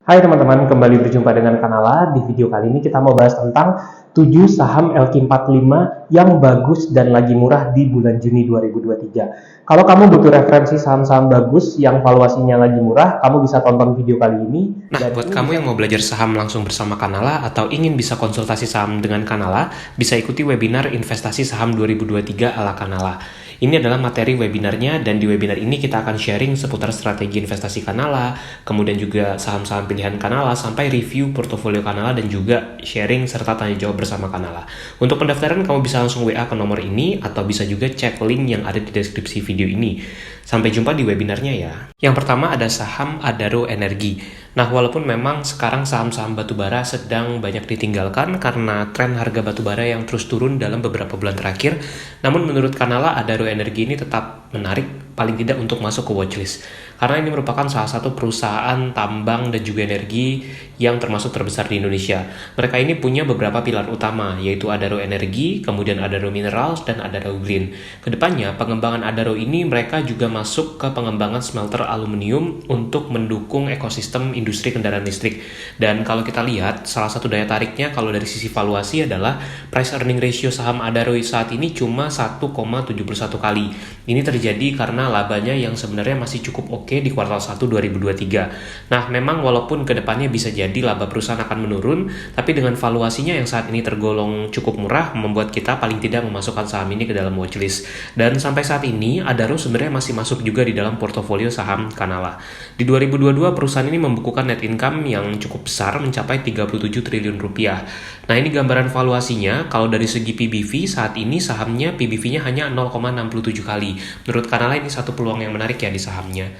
Hai teman-teman, kembali berjumpa dengan Kanala. Di video kali ini kita mau bahas tentang 7 saham LQ45 yang bagus dan lagi murah di bulan Juni 2023. Kalau kamu butuh referensi saham-saham bagus yang valuasinya lagi murah, kamu bisa tonton video kali ini. Nah, buat kamu yang mau belajar saham langsung bersama Kanala atau ingin bisa konsultasi saham dengan Kanala, bisa ikuti webinar Investasi Saham 2023 ala Kanala. Ini adalah materi webinarnya, dan di webinar ini kita akan sharing seputar strategi investasi Kanala, kemudian juga saham-saham pilihan Kanala, sampai review portofolio Kanala, dan juga sharing serta tanya jawab bersama Kanala. Untuk pendaftaran, kamu bisa langsung WA ke nomor ini, atau bisa juga cek link yang ada di deskripsi video ini. Sampai jumpa di webinarnya ya. Yang pertama ada saham Adaro Energi. Nah, walaupun memang sekarang saham-saham batubara sedang banyak ditinggalkan karena tren harga batubara yang terus turun dalam beberapa bulan terakhir, namun menurut Kanala Adaro Energi ini tetap menarik, paling tidak untuk masuk ke watchlist. Karena ini merupakan salah satu perusahaan tambang dan juga energi yang termasuk terbesar di Indonesia. Mereka ini punya beberapa pilar utama, yaitu Adaro Energi, kemudian Adaro Minerals, dan Adaro Green. Kedepannya, pengembangan Adaro ini mereka juga masuk ke pengembangan smelter aluminium untuk mendukung ekosistem industri kendaraan listrik. Dan kalau kita lihat, salah satu daya tariknya kalau dari sisi valuasi adalah price earning ratio saham Adaro saat ini cuma 1,71 kali. Ini terjadi karena labanya yang sebenarnya masih cukup oke di kuartal 1 2023. Nah, memang walaupun kedepannya bisa jadi laba perusahaan akan menurun, tapi dengan valuasinya yang saat ini tergolong cukup murah, membuat kita paling tidak memasukkan saham ini ke dalam watchlist. Dan sampai saat ini, Adaro sebenarnya masih masuk juga di dalam portofolio saham Kanala. Di 2022, perusahaan ini membukukan net income yang cukup besar, mencapai 37 triliun rupiah. Nah, ini gambaran valuasinya. Kalau dari segi PBV, saat ini sahamnya PBV-nya hanya 0,67 kali. Menurut Kanala ini satu peluang yang menarik ya di sahamnya.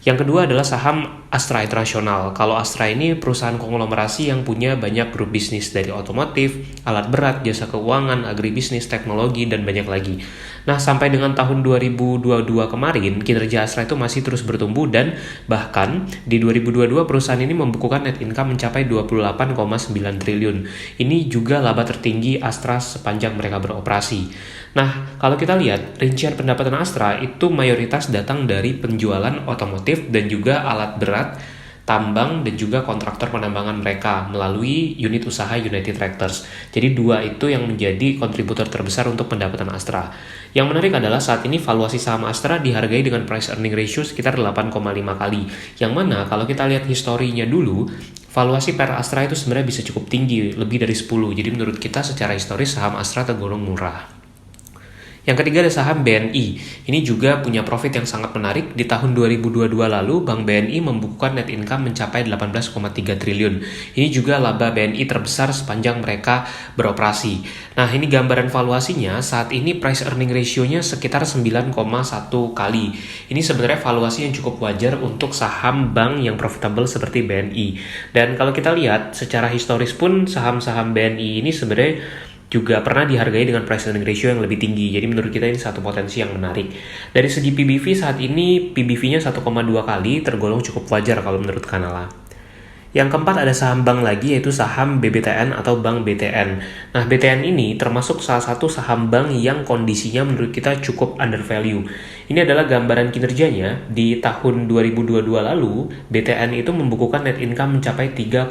Yang kedua adalah saham Astra International. Kalau Astra ini perusahaan konglomerasi yang punya banyak grup bisnis dari otomotif, alat berat, jasa keuangan, agribisnis, teknologi, dan banyak lagi. Nah, sampai dengan tahun 2022 kemarin, kinerja Astra itu masih terus bertumbuh, dan bahkan di 2022 perusahaan ini membukukan net income mencapai 28,9 triliun. Ini juga laba tertinggi Astra sepanjang mereka beroperasi. Nah, kalau kita lihat, rincian pendapatan Astra itu mayoritas datang dari penjualan otomotif dan juga alat berat, tambang, dan juga kontraktor penambangan mereka melalui unit usaha United Tractors. Jadi dua itu yang menjadi kontributor terbesar untuk pendapatan Astra. Yang menarik adalah saat ini valuasi saham Astra dihargai dengan price earning ratio sekitar 8,5 kali. Yang mana kalau kita lihat historinya dulu, valuasi per Astra itu sebenarnya bisa cukup tinggi, lebih dari 10. Jadi menurut kita secara historis saham Astra tergolong murah. Yang ketiga ada saham BNI. Ini juga punya profit yang sangat menarik. Di tahun 2022 lalu, Bank BNI membukukan net income mencapai 18,3 triliun. Ini juga laba BNI terbesar sepanjang mereka beroperasi. Nah, ini gambaran valuasinya. Saat ini price earning ratio-nya sekitar 9,1 kali. Ini sebenarnya valuasi yang cukup wajar untuk saham bank yang profitable seperti BNI. Dan kalau kita lihat, secara historis pun saham-saham BNI ini sebenarnya juga pernah dihargai dengan price earning ratio yang lebih tinggi. Jadi menurut kita ini satu potensi yang menarik. Dari segi PBV saat ini PBV-nya 1,2 kali, tergolong cukup wajar kalau menurut Kanala. Yang keempat ada saham bank lagi, yaitu saham BBTN atau Bank BTN. Nah, BTN ini termasuk salah satu saham bank yang kondisinya menurut kita cukup undervalue. Ini adalah gambaran kinerjanya. Di tahun 2022 lalu, BTN itu membukukan net income mencapai 3,05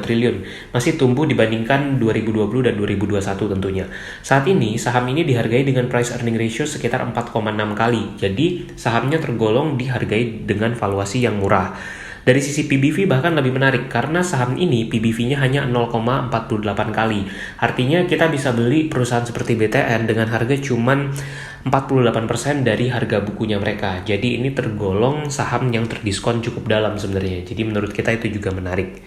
triliun. Masih tumbuh dibandingkan 2020 dan 2021 tentunya. Saat ini, saham ini dihargai dengan price earning ratio sekitar 4,6 kali. Jadi, sahamnya tergolong dihargai dengan valuasi yang murah. Dari sisi PBV bahkan lebih menarik, karena saham ini PBV-nya hanya 0,48 kali. Artinya kita bisa beli perusahaan seperti BTN dengan harga cuman 48% dari harga bukunya mereka. Jadi ini tergolong saham yang terdiskon cukup dalam sebenarnya. Jadi menurut kita itu juga menarik.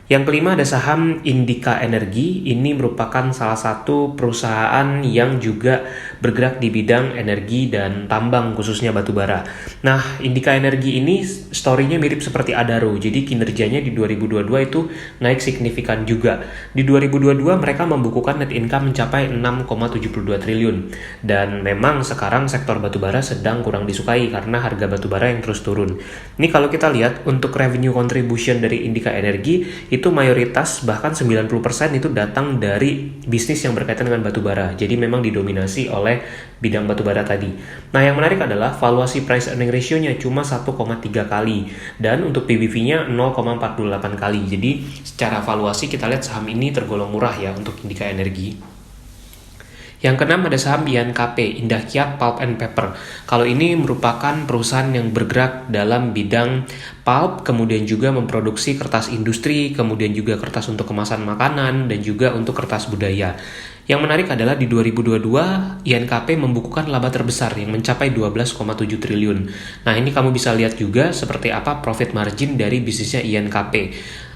Yang kelima ada saham Indika Energi. Ini merupakan salah satu perusahaan yang juga bergerak di bidang energi dan tambang, khususnya batubara. Nah, Indika Energi ini story-nya mirip seperti Adaro. Jadi kinerjanya di 2022 itu naik signifikan juga. Di 2022 mereka membukukan net income mencapai 6,72 triliun. Dan memang sekarang sektor batubara sedang kurang disukai karena harga batubara yang terus turun. Ini kalau kita lihat untuk revenue contribution dari Indika Energi itu mayoritas bahkan 90% itu datang dari bisnis yang berkaitan dengan batubara. Jadi memang didominasi oleh bidang batubara tadi. Nah, yang menarik adalah valuasi price earning ratio-nya cuma 1,3 kali dan untuk PBV-nya 0,48 kali. Jadi secara valuasi kita lihat saham ini tergolong murah ya untuk Indika Energi. Yang keenam ada saham INKP, Indah Kiat Pulp and Paper. Kalau ini merupakan perusahaan yang bergerak dalam bidang pulp, kemudian juga memproduksi kertas industri, kemudian juga kertas untuk kemasan makanan, dan juga untuk kertas budaya. Yang menarik adalah di 2022, INKP membukukan laba terbesar yang mencapai 12,7 triliun. Nah, ini kamu bisa lihat juga seperti apa profit margin dari bisnisnya INKP.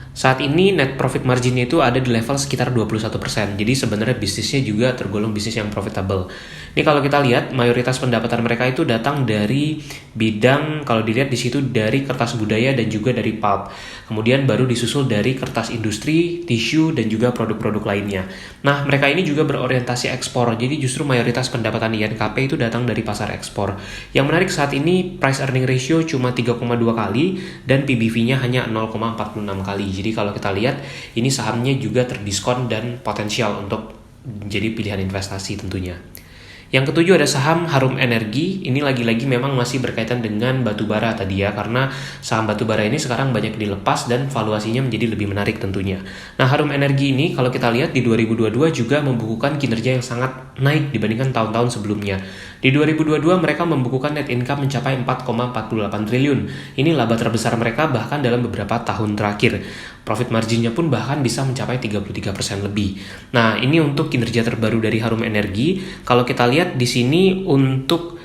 Saat ini net profit marginnya itu ada di level sekitar 21%. Jadi sebenarnya bisnisnya juga tergolong bisnis yang profitable. Ini kalau kita lihat mayoritas pendapatan mereka itu datang dari bidang, kalau dilihat di situ dari kertas budaya dan juga dari pulp. Kemudian baru disusul dari kertas industri, tisu dan juga produk-produk lainnya. Nah, mereka ini juga berorientasi ekspor. Jadi justru mayoritas pendapatan INKP itu datang dari pasar ekspor. Yang menarik saat ini price earning ratio cuma 3,2 kali dan PBV-nya hanya 0,46 kali. Jadi kalau kita lihat ini sahamnya juga terdiskon dan potensial untuk jadi pilihan investasi tentunya. Yang ketujuh ada saham Harum Energi. Ini lagi-lagi memang masih berkaitan dengan batubara tadi ya, karena saham batubara ini sekarang banyak dilepas dan valuasinya menjadi lebih menarik tentunya. Nah, Harum Energi ini kalau kita lihat di 2022 juga membukukan kinerja yang sangat naik dibandingkan tahun-tahun sebelumnya. Di 2022 mereka membukukan net income mencapai 4,48 triliun. Ini laba terbesar mereka bahkan dalam beberapa tahun terakhir. Profit marginnya pun bahkan bisa mencapai 33% lebih. Nah, ini untuk kinerja terbaru dari Harum Energi. Kalau kita lihat di sini untuk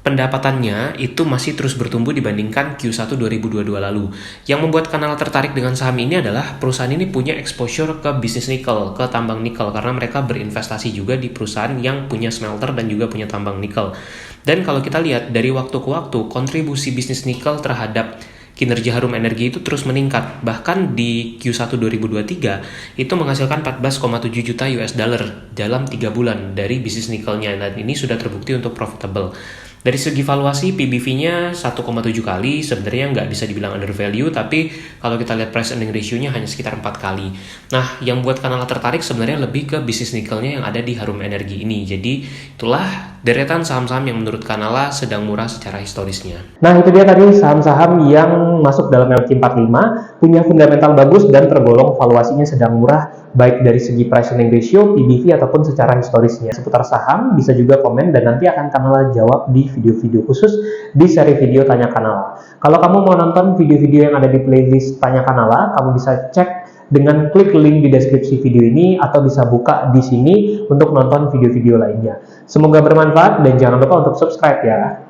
pendapatannya itu masih terus bertumbuh dibandingkan Q1 2022 lalu. Yang membuat kanal tertarik dengan saham ini adalah perusahaan ini punya exposure ke bisnis nikel, ke tambang nikel, karena mereka berinvestasi juga di perusahaan yang punya smelter dan juga punya tambang nikel. Dan kalau kita lihat dari waktu ke waktu, kontribusi bisnis nikel terhadap kinerja Harum Energi itu terus meningkat. Bahkan di Q1 2023 itu menghasilkan 14,7 juta US dollar dalam 3 bulan dari bisnis nikelnya, dan ini sudah terbukti untuk profitable. Dari segi valuasi PBV-nya 1,7 kali, sebenarnya nggak bisa dibilang under value, tapi kalau kita lihat price earning ratio-nya hanya sekitar 4 kali. Nah, yang buat kanal tertarik sebenarnya lebih ke bisnis nikelnya yang ada di Harum Energi ini. Jadi itulah deretan saham-saham yang menurut Kanala sedang murah secara historisnya. Nah, itu dia tadi saham-saham yang masuk dalam LQ45, punya fundamental bagus dan tergolong valuasinya sedang murah, baik dari segi price earning ratio, PBV, ataupun secara historisnya. Seputar saham, bisa juga komen dan nanti akan Kanala jawab di video-video khusus di seri video Tanya Kanala. Kalau kamu mau nonton video-video yang ada di playlist Tanya Kanala, kamu bisa cek dengan klik link di deskripsi video ini atau bisa buka di sini untuk nonton video-video lainnya. Semoga bermanfaat dan jangan lupa untuk subscribe ya.